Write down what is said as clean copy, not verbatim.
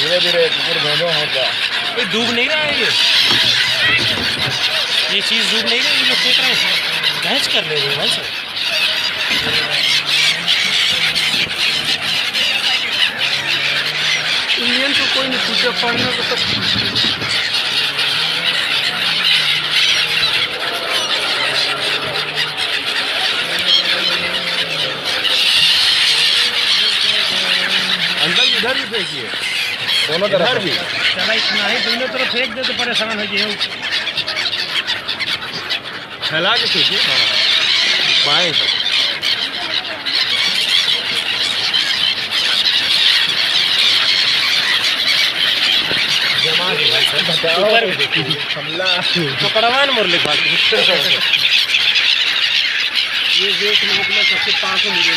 धीरे धीरे कुकुर भेजो होगा। ये डूब नहीं रहा है ये चीज़ डूब नहीं रही, ये लोग फेंक रहे हैं, कैच कर ले रहे हैं भाई साहब। इंडियन को कोई नहीं पूछा पढ़ने को सब। अंकल इधर भी फेंकिए, दोनों तरफ भी। चला इतना ही दोनों तरफ फेंक दे तो परेशान हो जाए। फैला के फेंकिए, हाँ बाएं सब। ऊपर भी देखिए हमला तो पड़वान मोर लिखा ये देख लोग ना सबसे 500 मिले